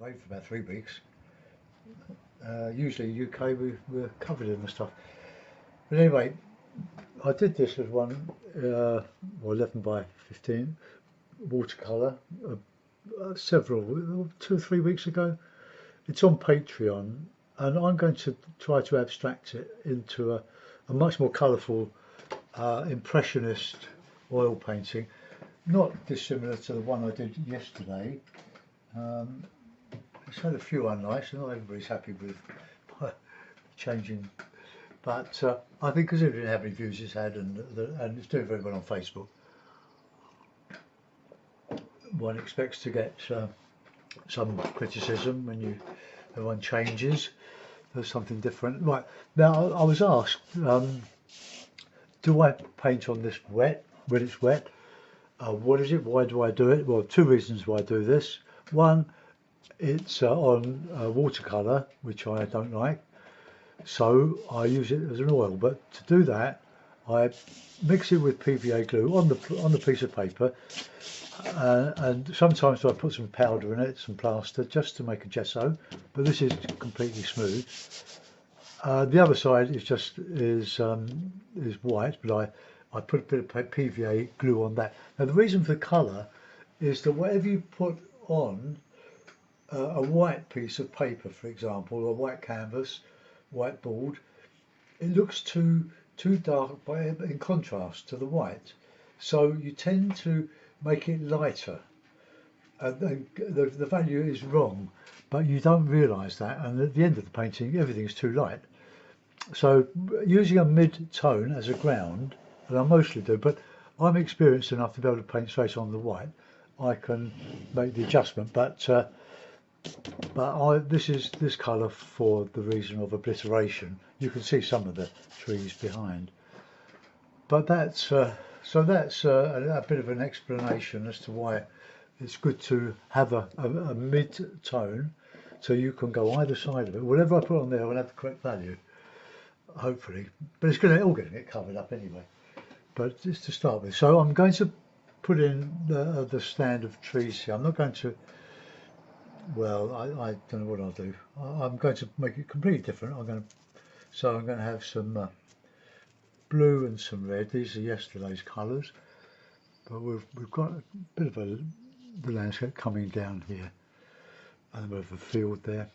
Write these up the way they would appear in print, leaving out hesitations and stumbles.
away for about 3 weeks. Usually UK we're covered in the stuff. But anyway, I did this with one, well, 11 by 15 watercolour several 2 or 3 weeks ago. It's on Patreon, and I'm going to try to abstract it into a much more colourful impressionist oil painting, not dissimilar to the one I did yesterday. It's had a few unlikes, and not everybody's happy with changing, but I think because it didn't have any views it's had, and it's doing very well on Facebook, one expects to get some criticism when everyone changes. There's something different. Right, now I was asked, do I paint on this wet when it's wet? What is it? Why do I do it? Well, two reasons why I do this. One, it's on watercolour, which I don't like, so I use it as an oil. But to do that, I mix it with PVA glue on the piece of paper, and sometimes I put some powder in it, some plaster, just to make a gesso. But this is completely smooth. The other side is white, but I put a bit of PVA glue on that. Now the reason for the colour is that whatever you put on a white piece of paper, for example, or white canvas, white board, it looks too dark in contrast to the white. So you tend to make it lighter. The value is wrong, but you don't realise that, and at the end of the painting everything's too light. So using a mid-tone as a ground, and I mostly do, but I'm experienced enough to be able to paint straight on the white. I can make the adjustment, but this is this colour for the reason of obliteration. You can see some of the trees behind, but that's a bit of an explanation as to why it's good to have a mid-tone, so you can go either side of it. Whatever I put on there will have the correct value, hopefully, but it's all going to get covered up anyway. But just to start with, so I'm going to put in the stand of trees here. I'm not going to, well, I don't know what I'll do. I'm going to make it completely different. I'm going to have some blue and some red. These are yesterday's colours, but we've got a bit of the landscape coming down here, and we have a field there.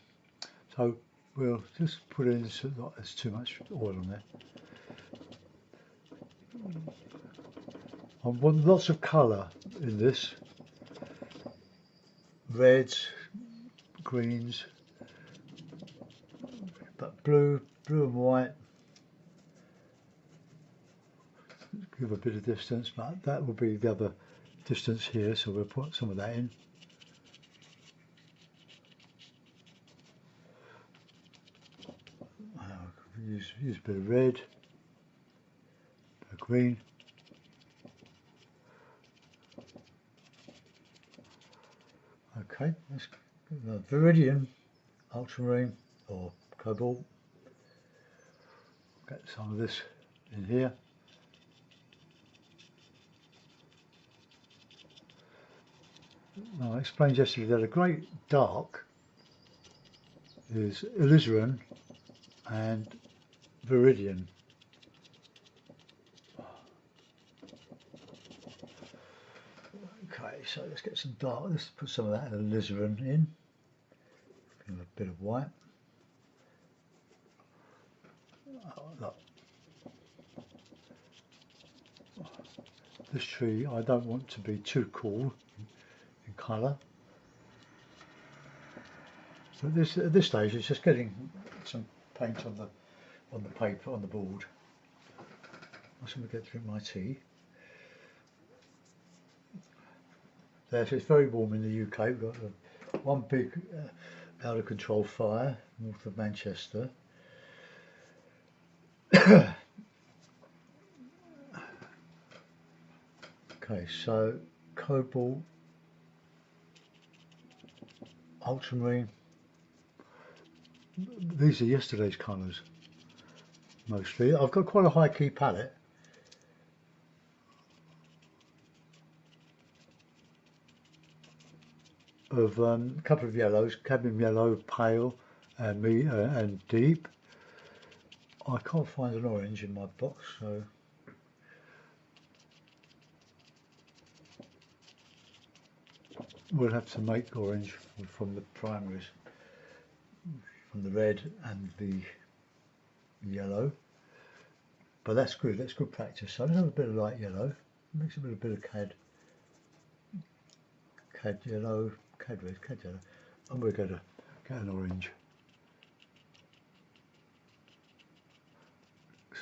So we'll just put in, there's too much oil on there. I want lots of colour in this. Reds, greens, but blue and white. Give a bit of distance, but that will be the other distance here, so we'll put some of that in. Use a bit of red, a bit of green. Okay, let's the Viridian, ultramarine or cobalt. Get some of this in here. Now, I explained yesterday that a great dark is alizarin and Viridian. Okay, so let's get some dark. Let's put some of that alizarin in. Give a bit of white. Oh, look. This tree I don't want to be too cool in colour. So at this stage it's just getting some paint on the paper, on the board. I'm just going to get to drink my tea. There, so it's very warm in the UK. We've got one big out of control fire north of Manchester. Okay, so cobalt, ultramarine. These are yesterday's colours mostly. I've got quite a high key palette. of a couple of yellows, cadmium yellow, pale, and deep. I can't find an orange in my box, so we'll have to make orange from the primaries, from the red and the yellow. But that's good practice. So let's have a bit of light yellow, mix it with a bit of cad yellow, cad red, cad yellow, and we're going to get an orange.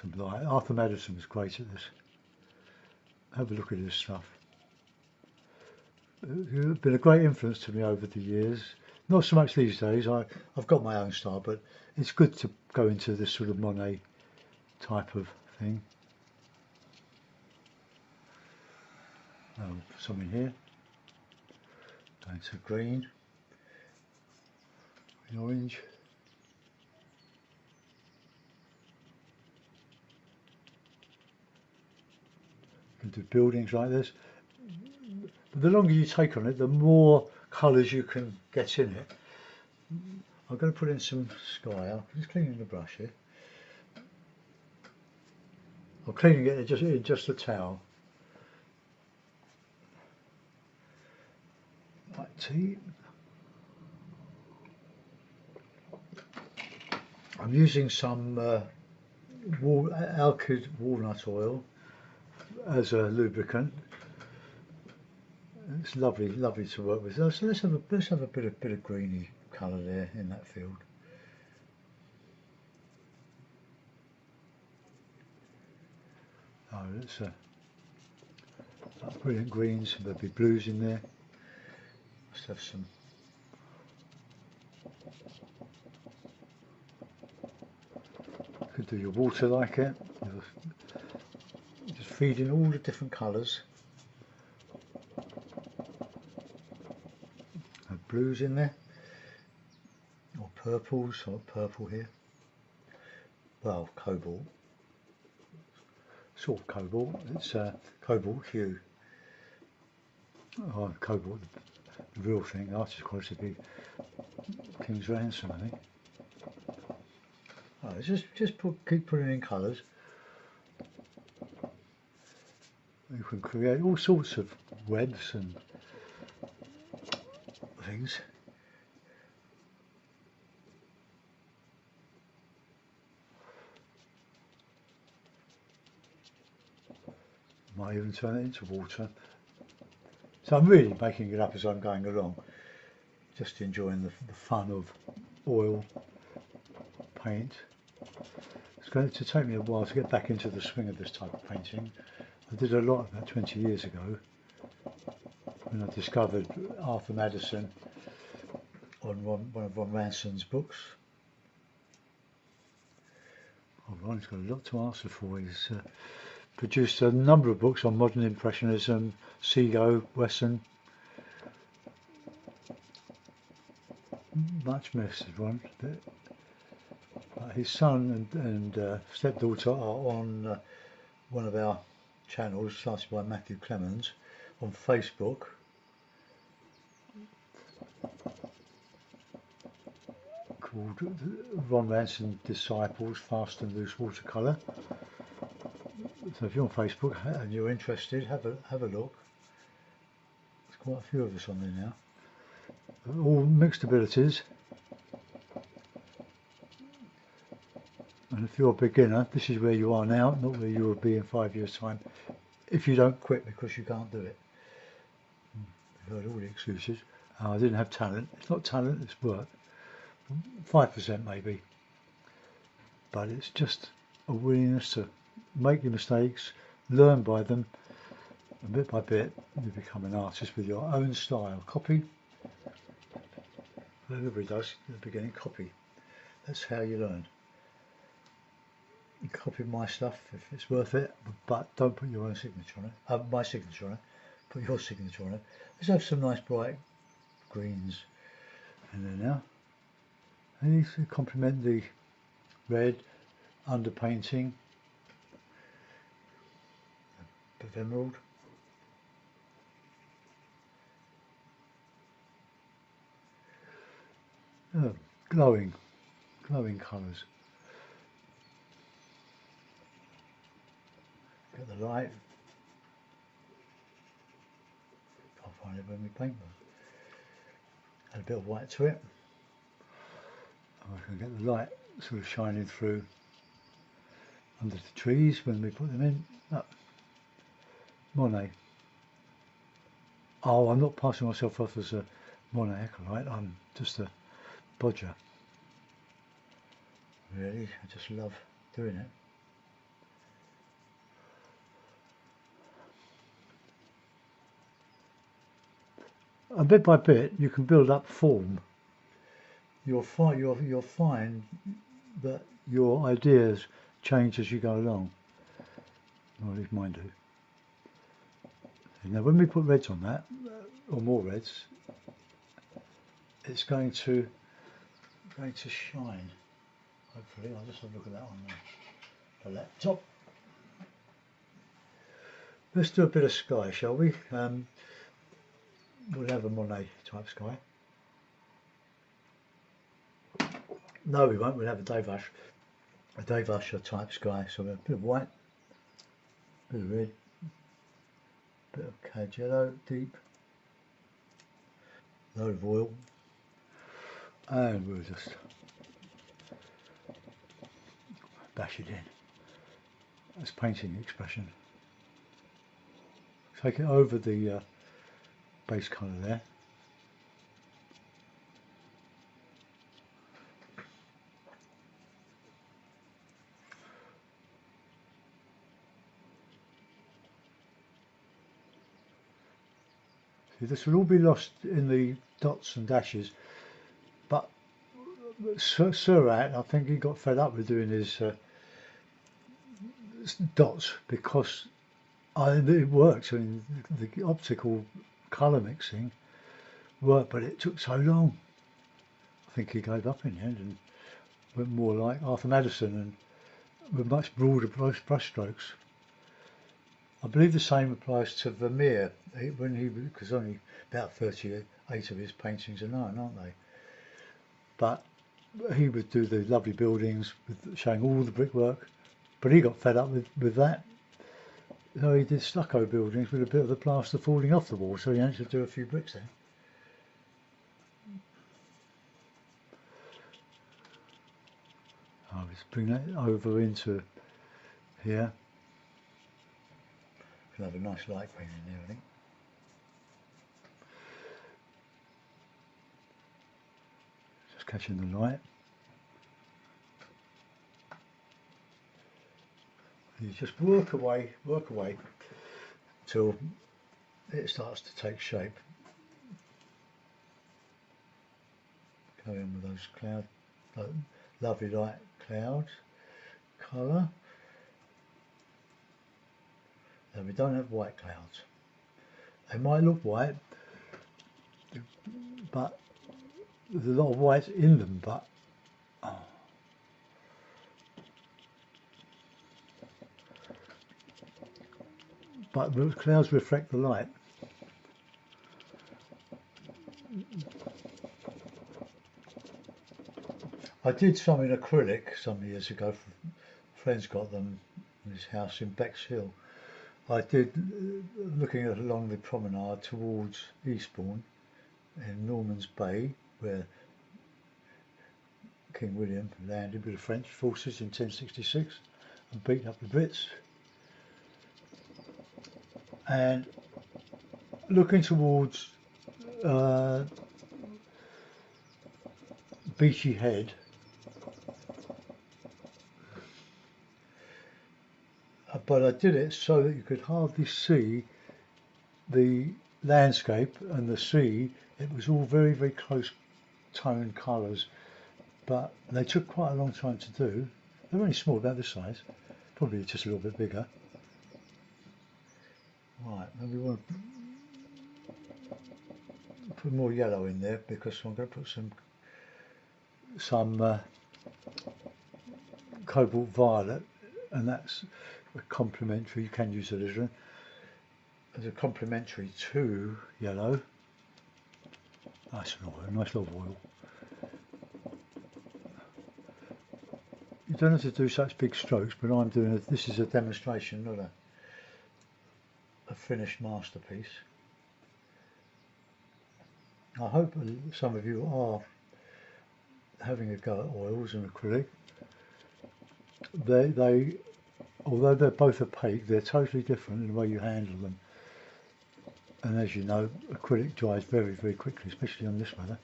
Some light. Arthur Madison was great at this. Have a look at his stuff. It's been a great influence to me over the years. Not so much these days. I've got my own style, but it's good to go into this sort of Monet type of thing. Some in here. Going to green, orange. You can do buildings like this. But the longer you take on it, the more colours you can get in it. I'm going to put in some sky. I'm just cleaning the brush here. I'm cleaning it in just a towel. Like tea. I'm using some alkyd walnut oil as a lubricant. It's lovely to work with. So let's have a bit of greeny colour there in that field. Oh, let's brilliant greens. There'll be blues in there. Let's have some. You could do your water like it. Just feed in all the different colours. Have blues in there, or purples. Or purple here. Well, cobalt. Sort of cobalt. It's cobalt hue. Oh, cobalt, the real thing. Artist quality be King's Ransom, I think. Right, just keep putting in colours. You can create all sorts of webs and things. Might even turn it into water. So I'm really making it up as I'm going along, just enjoying the fun of oil paint. It's going to take me a while to get back into the swing of this type of painting. I did a lot about 20 years ago when I discovered Arthur Madison on one of Ron Ranson's books. Oh, Ron's got a lot to answer for. He's produced a number of books on modern impressionism, Seago, Wesson. Much missed, Ron. His son and stepdaughter are on one of our channels, started by Matthew Clemens, on Facebook. Called Ron Ranson Disciples Fast and Loose Watercolour. So if you're on Facebook and you're interested, have a look. There's quite a few of us on there now. All mixed abilities. And if you're a beginner, this is where you are now, not where you will be in 5 years' time, if you don't quit because you can't do it. You've heard all the excuses. I didn't have talent. It's not talent, it's work. 5% maybe. But it's just a willingness to make your mistakes, learn by them, and bit by bit you become an artist with your own style. Copy. Everybody does at the beginning, copy. That's how you learn. You copy my stuff if it's worth it, but don't put your own signature on it. My signature on it. Put your signature on it. Let's have some nice bright greens in there now. And these complement the red underpainting. A bit of emerald. glowing colours. Get the light. I'll find it when we paint them. Add a bit of white to it. I can get the light sort of shining through under the trees when we put them in. Oh, Monet. Oh, I'm not passing myself off as a Monet acolyte, I'm just a bodger. Really, I just love doing it. And bit by bit, you can build up form. You'll find that your ideas change as you go along. Or at least mine do. Now, when we put reds on that, or more reds, it's going to shine. Hopefully, I'll just have a look at that on the laptop. Let's do a bit of sky, shall we? We'll have a Monet type sky. No, we won't. We'll have a Dave Usher type sky. So a bit of white, a bit of red, a bit of cad yellow, deep, load of oil, and we'll just bash it in. That's painting expression. Take it over the base colour there. See, this will all be lost in the dots and dashes, but Surat, I think he got fed up with doing his dots because it works. I mean, the optical colour mixing worked, but it took so long. I think he gave up in the end and went more like Arthur Madison and with much broader brush strokes. I believe the same applies to Vermeer, because only about 38 of his paintings are known, aren't they? But he would do the lovely buildings with showing all the brickwork, but he got fed up with that. So he did stucco buildings with a bit of the plaster falling off the wall, so he had to do a few bricks there. I'll just bring that over into here. We'll have a nice light green in there, I think. Just catching the light. You just work away till it starts to take shape. Carry on with those cloud, lovely light clouds, colour. And we don't have white clouds. They might look white, but there's a lot of white in them, but the clouds reflect the light. I did some in acrylic some years ago. Friends got them in his house in Bexhill. I did looking along the promenade towards Eastbourne in Norman's Bay, where King William landed with the French forces in 1066 and beat up the Brits. And looking towards Beachy Head, but I did it so that you could hardly see the landscape and the sea. It was all very, very close toned colours, but they took quite a long time to do. They're only small, about this size, probably just a little bit bigger. Right, now we want to put more yellow in there because I'm going to put some cobalt violet, and that's a complementary. You can use it as a complementary to yellow. Nice and oil, nice lot of oil. don't have to do such big strokes, but I'm doing this is a demonstration, not a finished masterpiece. I hope some of you are having a go at oils and acrylic. They although they're both opaque, they're totally different in the way you handle them. And as you know, acrylic dries very, very quickly, especially on this weather.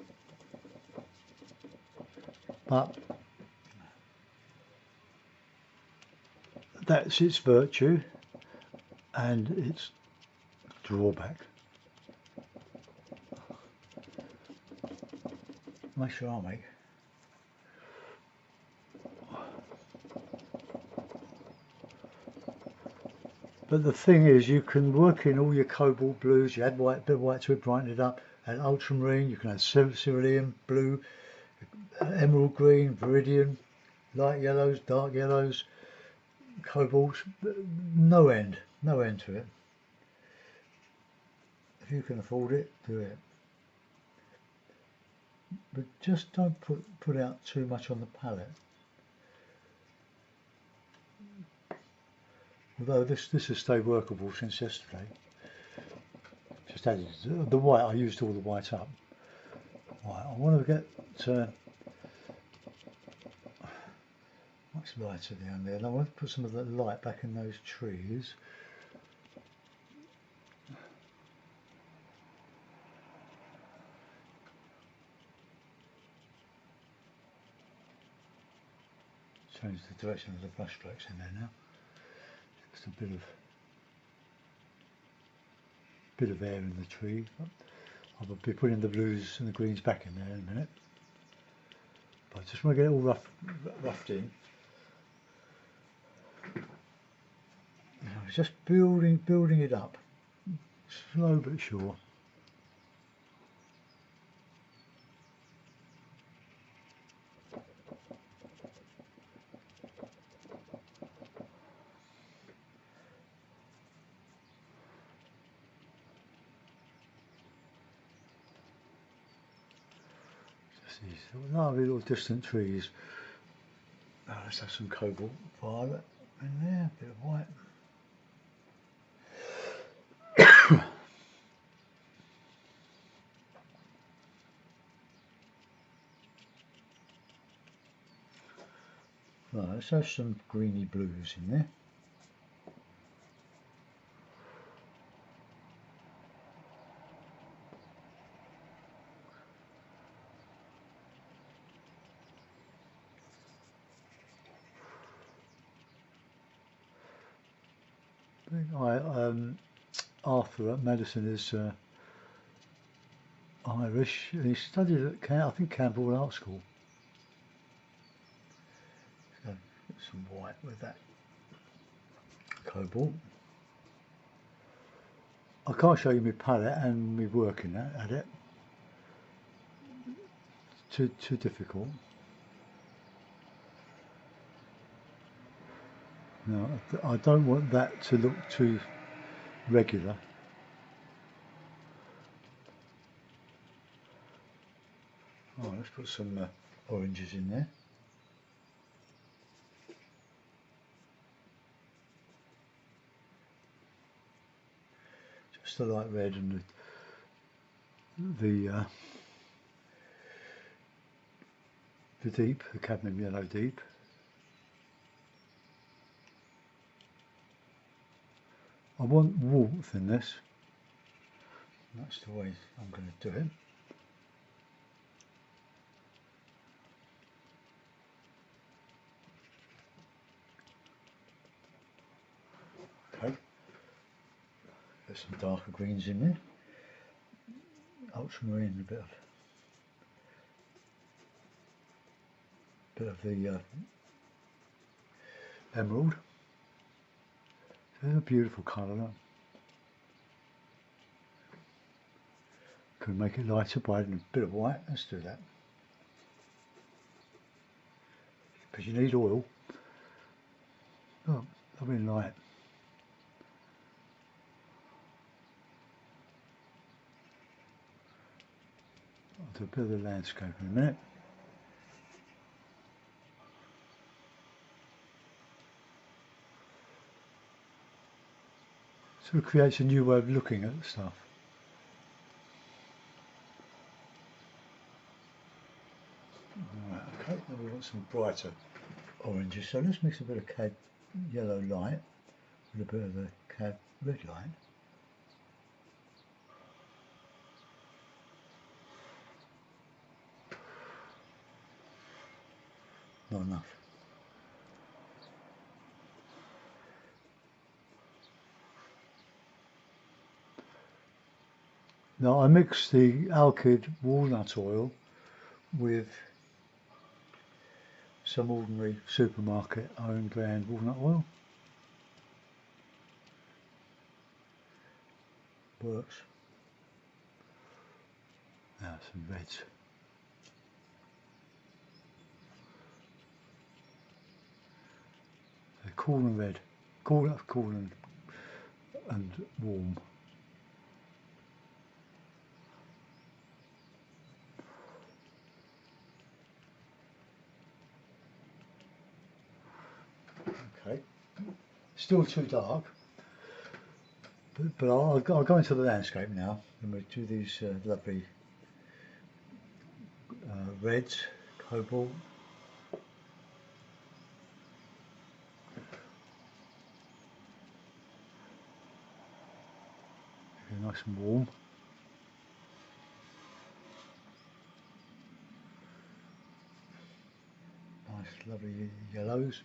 But that's its virtue and its drawback. Make sure I make. But the thing is, you can work in all your cobalt blues. You add white, bit of white to it, brighten it up. Add ultramarine. You can add cerulean blue, emerald green, viridian, light yellows, dark yellows, cobalt. No end to it. If you can afford it, do it. But just don't put out too much on the palette. Although this has stayed workable since yesterday. Just added the white. I used all the white up. Right, I want to get much lighter down there, and I want to put some of the light back in those trees. Change the direction of the brush strokes in there now. Just a bit of air in the tree. I'll be putting the blues and the greens back in there in a minute. But I just want to get it all roughed in. Just building it up, slow but sure. Just these lovely little distant trees. Now let's have some cobalt violet in there, a bit of white. Right, let's have some greeny blues in there. Arthur at Madison is Irish, and he studied at I think Campbell Art School. So get some white with that cobalt. I can't show you my palette and me working at it. Too difficult. No, I don't want that to look too regular. Oh, let's put some oranges in there. Just the light red and the deep, the cadmium yellow deep. I want warmth in this. That's the way I'm going to do it. Okay. There's some darker greens in there. Ultramarine, a bit of the emerald. It's a beautiful colour. Could make it lighter by adding a bit of white. Let's do that. Because you need oil. Oh, lovely light. I'll do a bit of the landscape in a minute. Sort of creates a new way of looking at stuff. Right, okay, now we want some brighter oranges, so let's mix a bit of cad yellow light with a bit of the cad red light. Not enough. Now I mix the alkyd walnut oil with some ordinary supermarket own brand walnut oil. Works. Now some reds. They're cool and red. Cool and warm. Okay. Still too dark. But I'll go into the landscape now and we'll do these lovely reds, cobalt. Nice and warm. Nice lovely yellows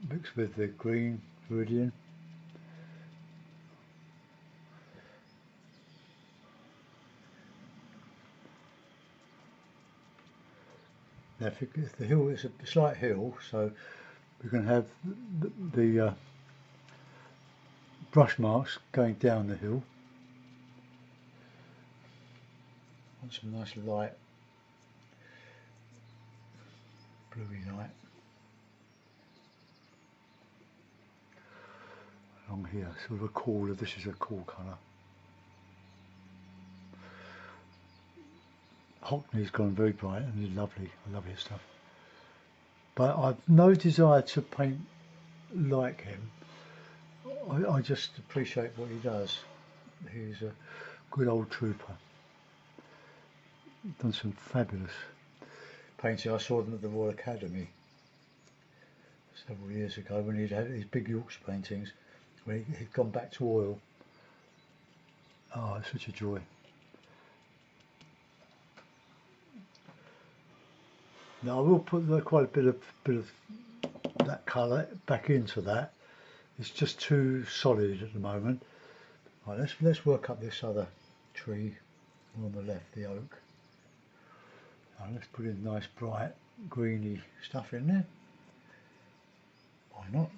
mixed with the green viridian. Now if the hill is a slight hill, so we can have the brush marks going down the hill. Want some nice light, bluey light along here. Sort of a cooler. This is a cool colour. Hockney's gone very bright and lovely. I love his stuff. But I've no desire to paint like him. I just appreciate what he does. He's a good old trooper. Done some fabulous painting. I saw them at the Royal Academy several years ago when he'd had his big Yorkshire paintings where he'd gone back to oil. Oh, it's such a joy. Now I will put quite a bit of that colour back into that. It's just too solid at the moment. Right, let's work up this other tree on the left, the oak. Now let's put in nice bright greeny stuff in there. Why not?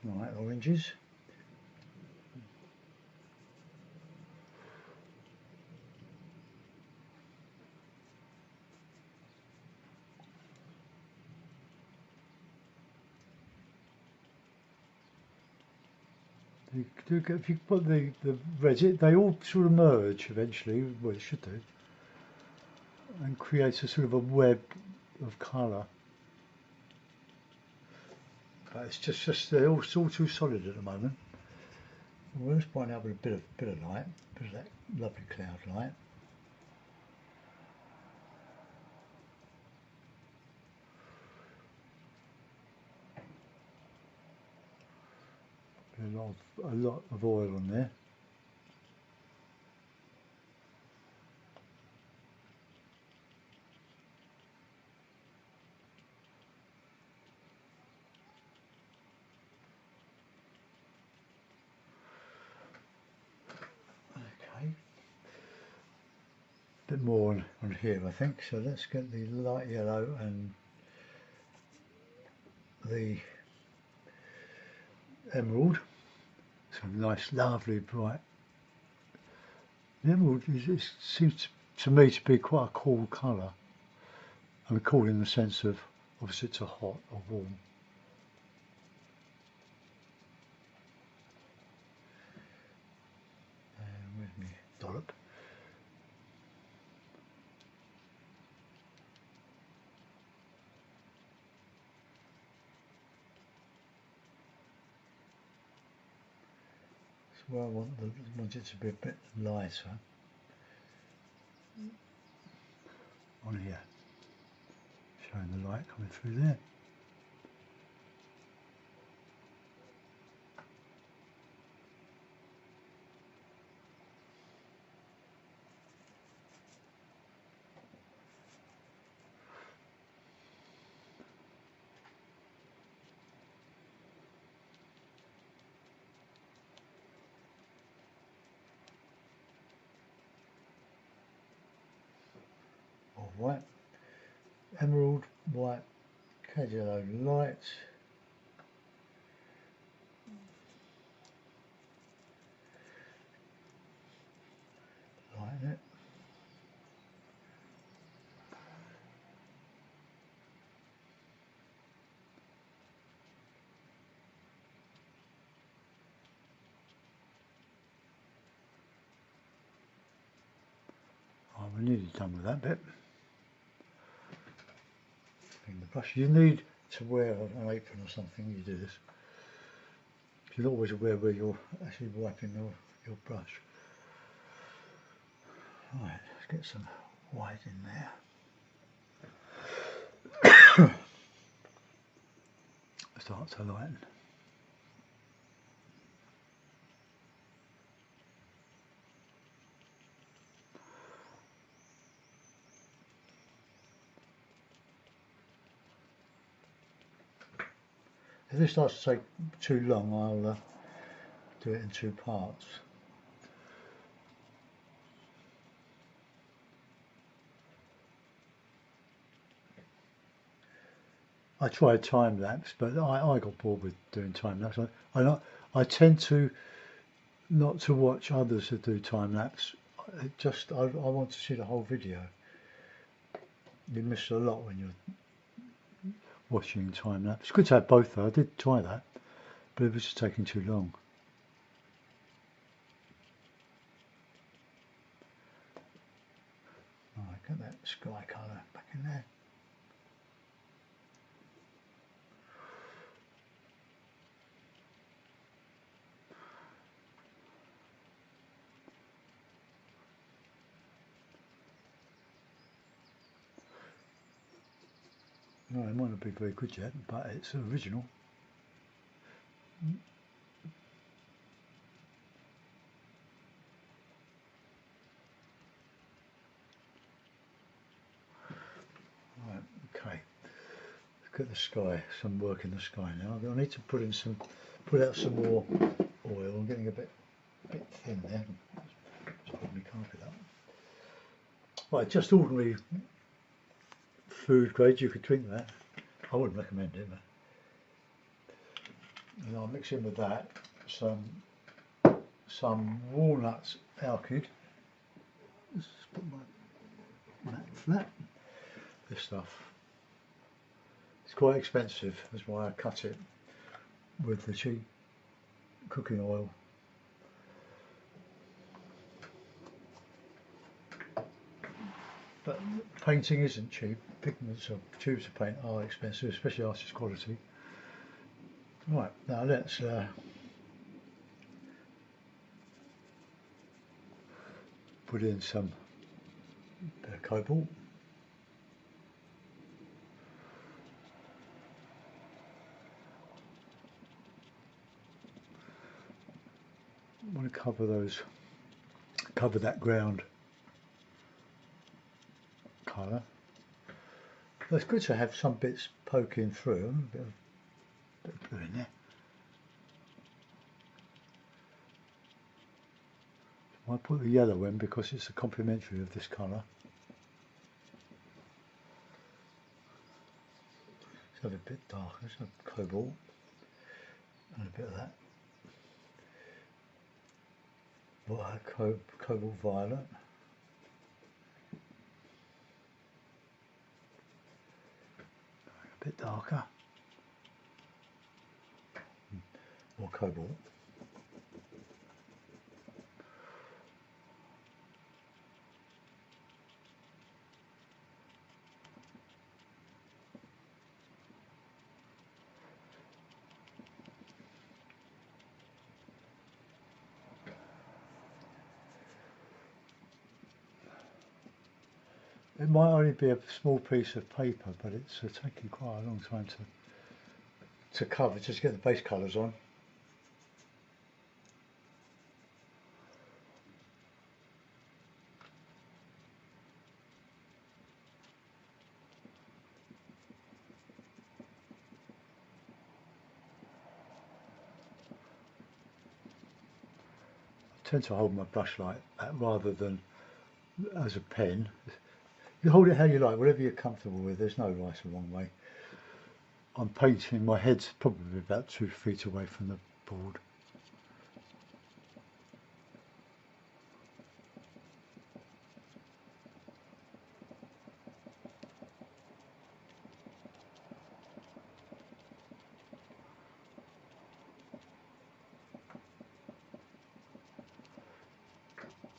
Right, oranges. If you put the reds, they all sort of merge eventually, well it should do, and creates a sort of a web of colour. But it's just they're all still too solid at the moment. We'll just point out with a bit of light, a bit of that lovely cloud light. A lot of oil on there. Okay. A bit more on here, I think. So let's get the light yellow and the emerald. Some nice, lovely, bright. The emerald seems to me to be quite a cool colour. I mean, cool in the sense of obviously it's a hot or warm. dollop. So where I want it to be a bit lighter on here, showing the light coming through there. All white, emerald white, Cadillac light. Lighten it. Oh, we're nearly done with that bit. Bring the brush. You need to wear an apron or something when you do this. You're not always aware where you're actually wiping your brush. Right, let's get some white in there. Start to lighten. If this starts to take too long, I'll do it in two parts. I tried time lapse, but I got bored with doing time lapse. I tend to not to watch others that do time lapse. I want to see the whole video. You miss a lot when you're watching time lapse. It's good to have both though. I did try that, but it was just taking too long. Right, get that sky colour back in there. No, it might not be very good yet, but it's original. Right, okay. Look at the sky. Some work in the sky now. I need to put out some more oil. I'm getting a bit thin there. Just put my carpet up. Right, just ordinary food grade. You could drink that. I wouldn't recommend it. But. And I'll mix in with that some walnuts alkyd. Let's put my mat flat. This stuff. It's quite expensive. That's why I cut it with the cheap cooking oil. But painting isn't cheap. Pigments or tubes of paint are expensive, especially artist quality. Right, now let's put in some bit of cobalt. I want to cover that ground colour. But it's good to have some bits poking through. A bit of blue in there. I put the yellow in because it's a complementary of this colour. Let's have a bit darker, some cobalt and a bit of that. Cobalt violet. A bit darker. More cobalt. It might only be a small piece of paper, but it's taking quite a long time to cover, just to get the base colours on. I tend to hold my brush like that rather than as a pen. You hold it how you like, whatever you're comfortable with. There's no right or wrong way. I'm painting, my head's probably about 2 feet away from the board.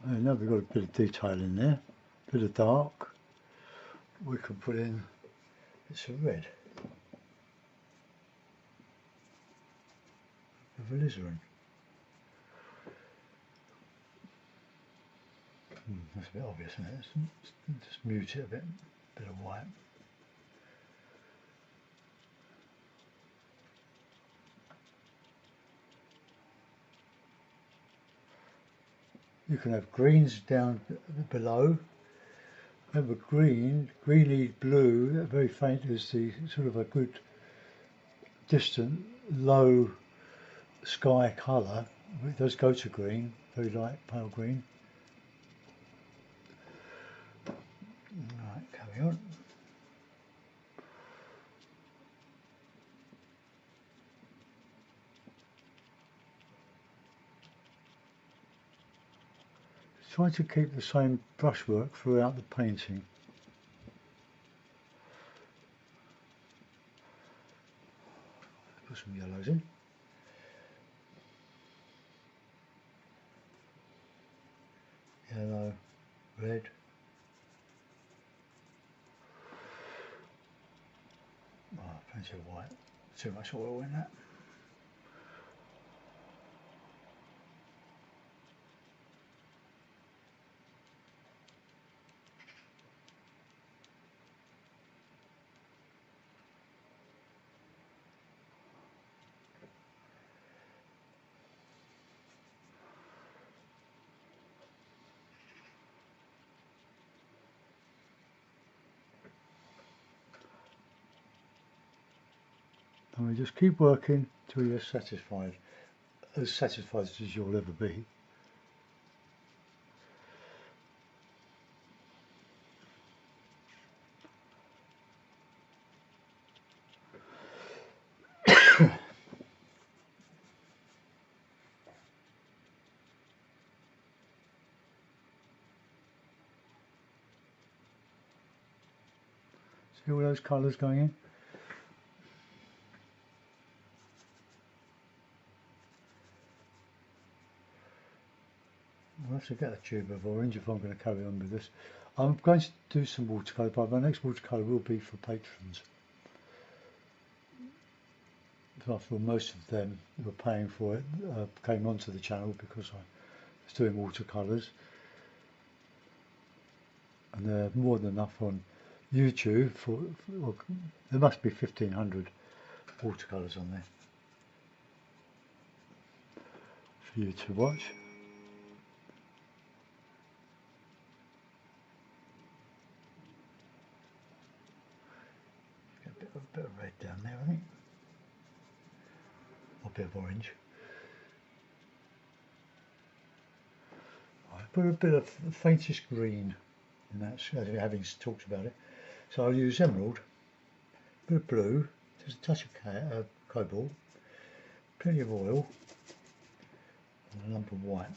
And now we've got a bit of detail in there, a bit of dark. We can put in, it's a red of alizarin. That's a bit obvious, isn't it? Just mute it a bit of white. You can have greens down below. Have a greeny blue, very faint, is the sort of a good distant low sky colour. It does go to green, very light pale green. Right, carry on. Try to keep the same brushwork throughout the painting. Put some yellows in. Yellow, red. Oh, plenty of white. Too much oil in that. And we just keep working till you're satisfied as you'll ever be. See all those colours going in? I'll have to get a tube of orange if I'm going to carry on with this. I'm going to do some watercolour, but my next watercolour will be for patrons. After all, most of them who were paying for it came onto the channel because I was doing watercolours. And they're more than enough on YouTube well, there must be 1,500 watercolours on there for you to watch. Get a bit of red down there, I think, or a bit of orange. I put a bit of the faintest green in that, having talked about it. So I'll use emerald, a bit of blue, just a touch of cobalt, plenty of oil, and a lump of white.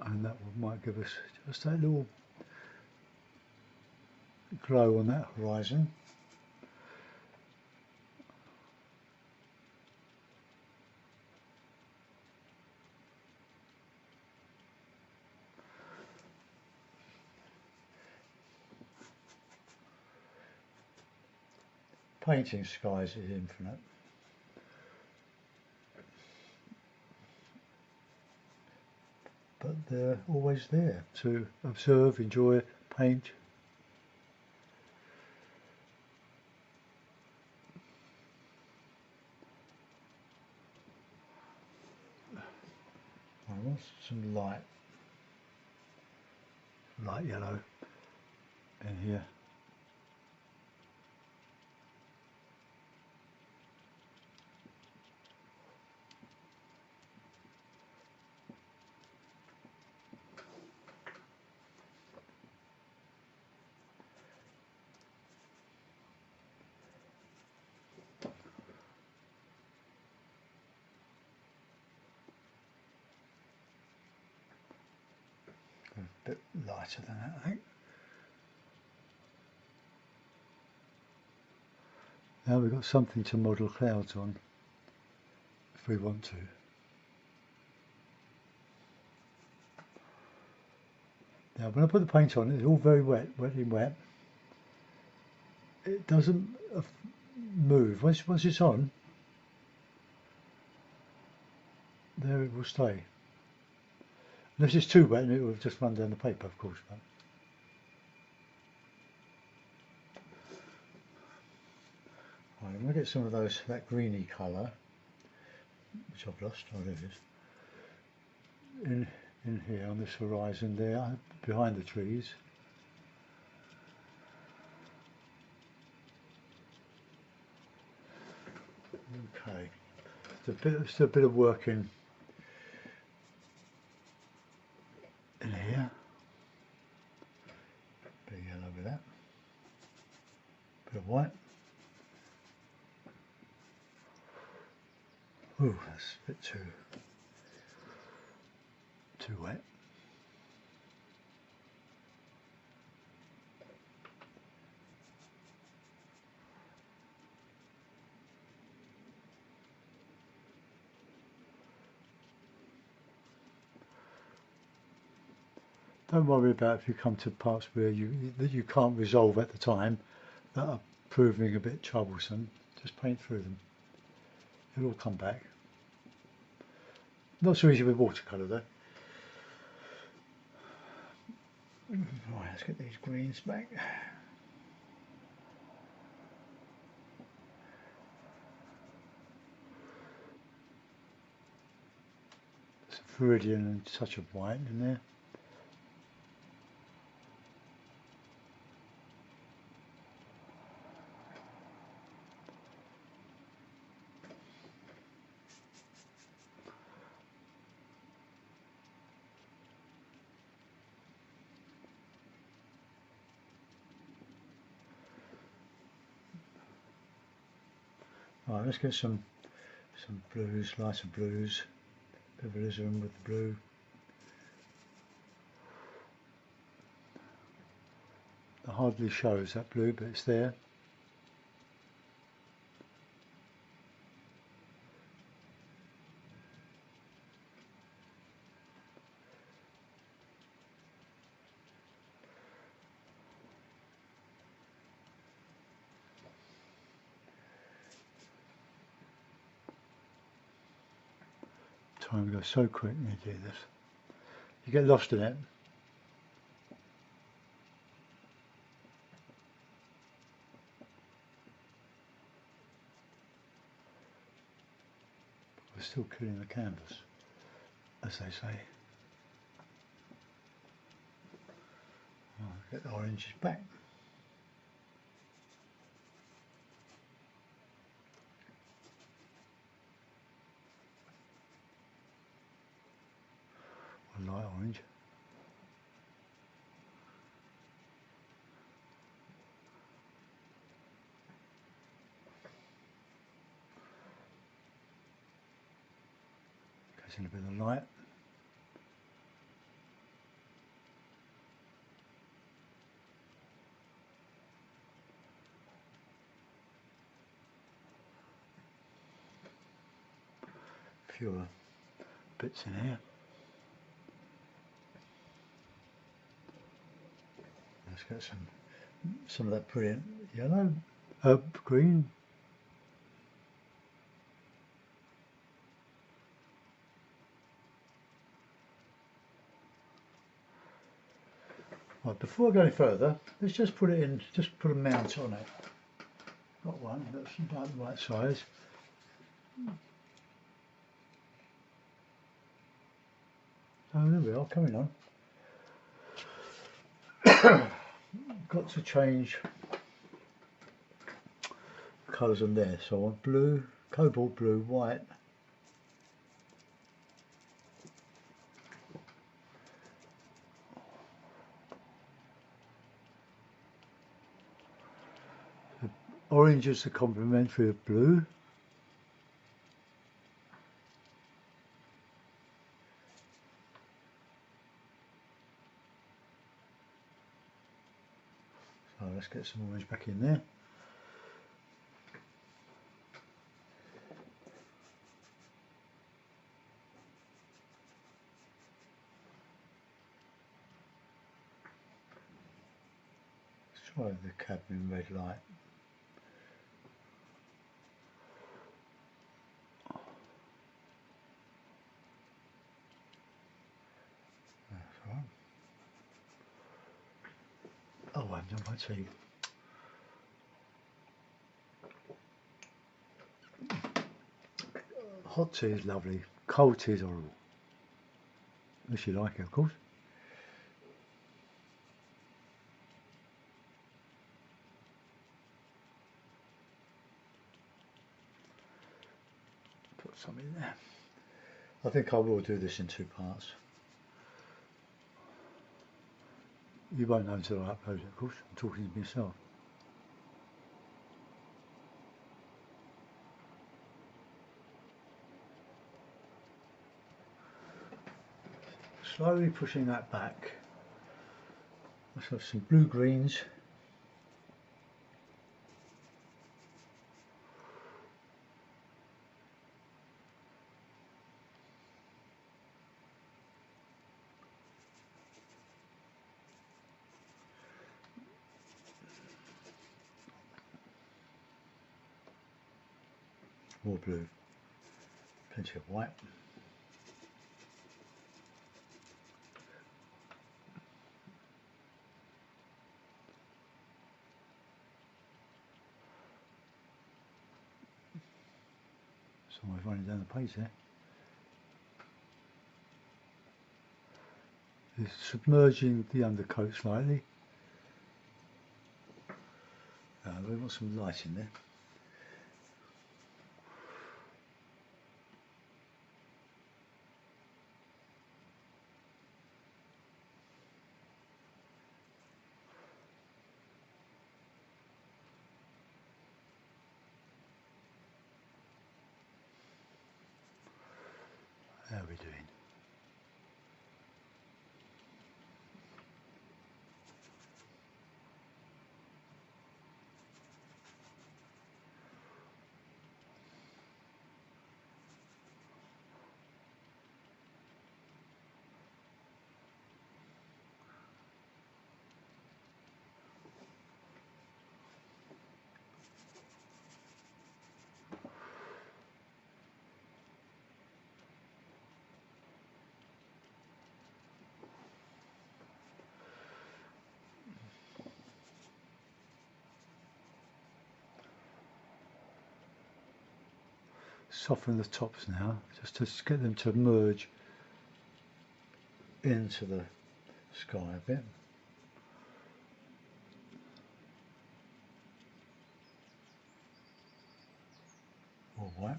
And that might give us just that little glow on that horizon. Painting skies is infinite. But they're always there to observe, enjoy, paint. I want some light yellow in here. A bit lighter than that, I think. Now we've got something to model clouds on, if we want to. Now when I put the paint on, it's all very wet, wet. It doesn't move. Once it's on, there it will stay. Unless it's too wet and it will just run down the paper, of course. But right, I'm going to get some of that greeny colour, which I've lost. Oh, there it is. In here on this horizon there, behind the trees. Okay, still a bit of work in here. Bit of yellow with that. Bit of white. Ooh, that's a bit too wet. Don't worry about if you come to parts where you can't resolve at the time, that are proving a bit troublesome. Just paint through them. It'll all come back. Not so easy with watercolour though. Right, let's get these greens back. Some viridian and touch of white in there. Right, let's get some blues, lighter blues, a bit of alizarin with the blue. It hardly shows that blue, but it's there. Time goes so quick when you do this. You get lost in it. We're still killing the canvas, as they say. Right, get the oranges back. A light orange. Goes in a bit of light. Fewer bits in here. Let's get some of that brilliant yellow, green. Right, before I go any further, let's just put it in, just put a mount on it. Got one that's about the right size. Oh, there we are, coming on. Got to change colours on there, so I want blue, cobalt blue, white. Orange is the complementary of blue. So let's get some orange back in there. Let's try the cadmium red light. That's right. Oh, I've done my tea. Hot tea is lovely, cold tea is horrible. Unless you like it, of course. Put some in there. I think I will do this in 2 parts. You won't know until I upload it, of course. I'm talking to myself. Slowly pushing that back. Let's have some blue greens. More blue. Plenty of white. Someone's running down the page there. It's submerging the undercoat slightly. We want some light in there. How are we doing? Soften the tops now, just to get them to merge into the sky a bit. More white,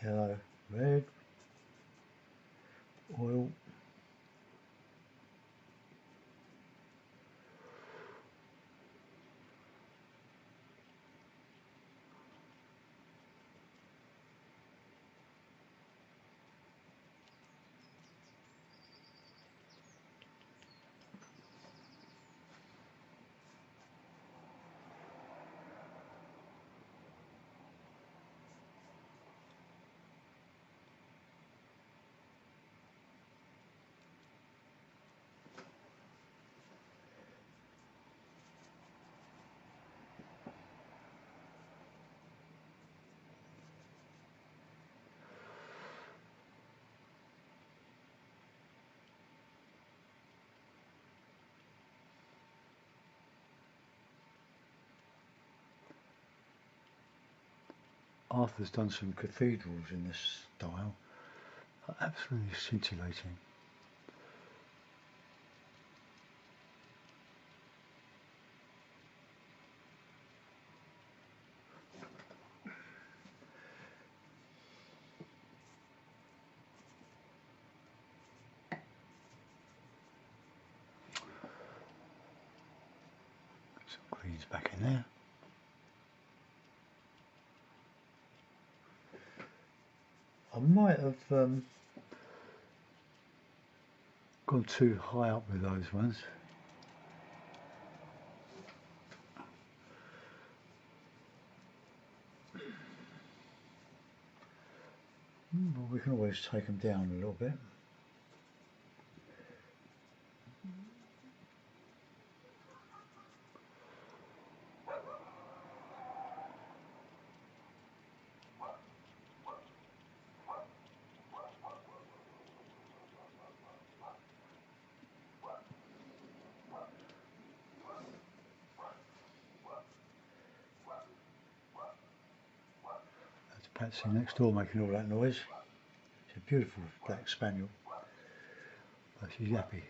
yellow, red, oil. Arthur's done some cathedrals in this style, absolutely scintillating. Some greens back in there. I might have gone too high up with those ones. Well, we can always take them down a little bit. That's Patsy next door making all that noise. She's a beautiful black spaniel, but she's happy.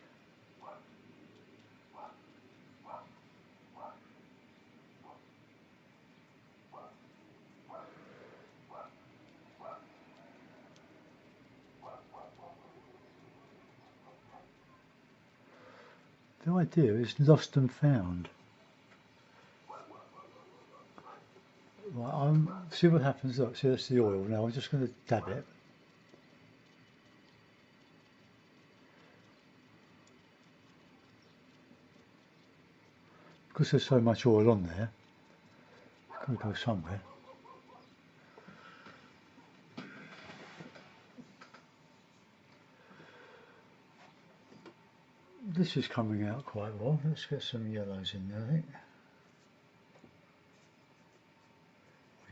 The idea is lost and found. Right, see what happens. Look, see, that's the oil. Now I'm just going to dab it. Because there's so much oil on there, it's got to go somewhere. This is coming out quite well. Let's get some yellows in there, I think.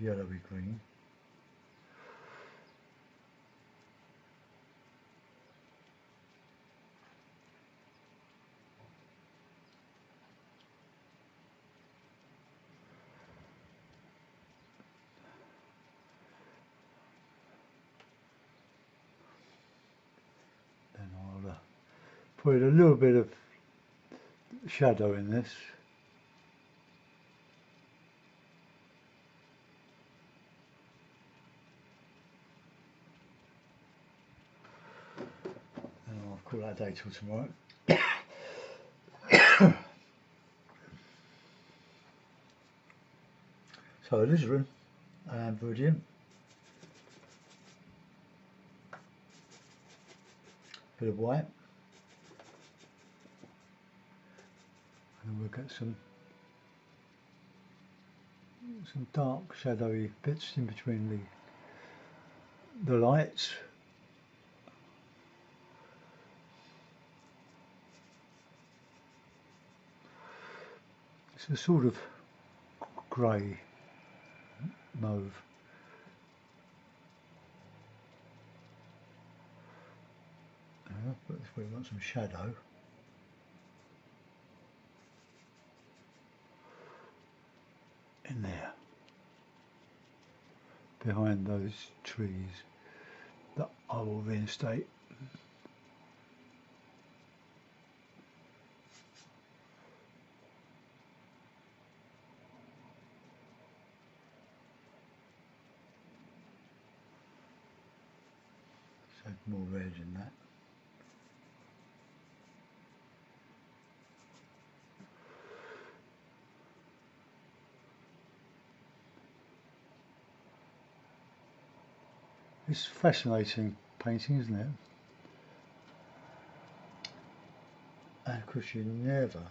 Yellowy green. Then I'll put a little bit of shadow in this. And I'll call that a day till tomorrow. So alizarin and viridian. Bit of white. And we'll get some dark shadowy bits in between the lights. It's a sort of grey mauve. But we want some shadow. In there, behind those trees that I will reinstate. So more red in that. It's fascinating painting, isn't it? And of course you never,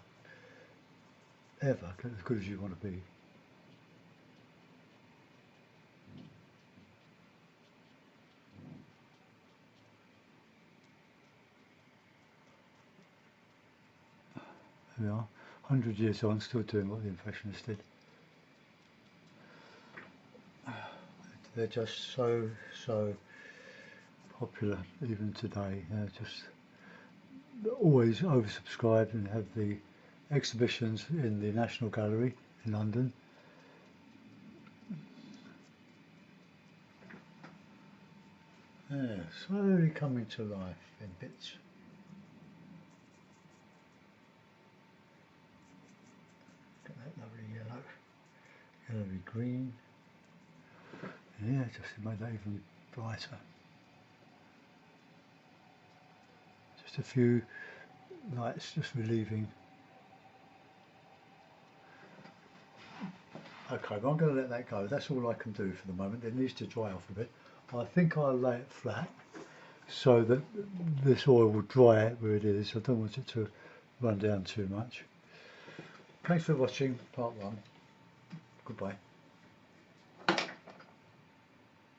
ever get as good as you want to be. There we are, 100 years on, still doing what the Impressionists did. They're just so popular even today. They're just always oversubscribed and have the exhibitions in the National Gallery in London. Yeah, slowly coming to life in bits. Got that lovely yellow, yellowy green. Yeah, just to make that even brighter. Just a few lights just relieving. Okay, well I'm going to let that go. That's all I can do for the moment. It needs to dry off a bit. I think I'll lay it flat so that this oil will dry out where it is. I don't want it to run down too much. Thanks for watching part 1. Goodbye.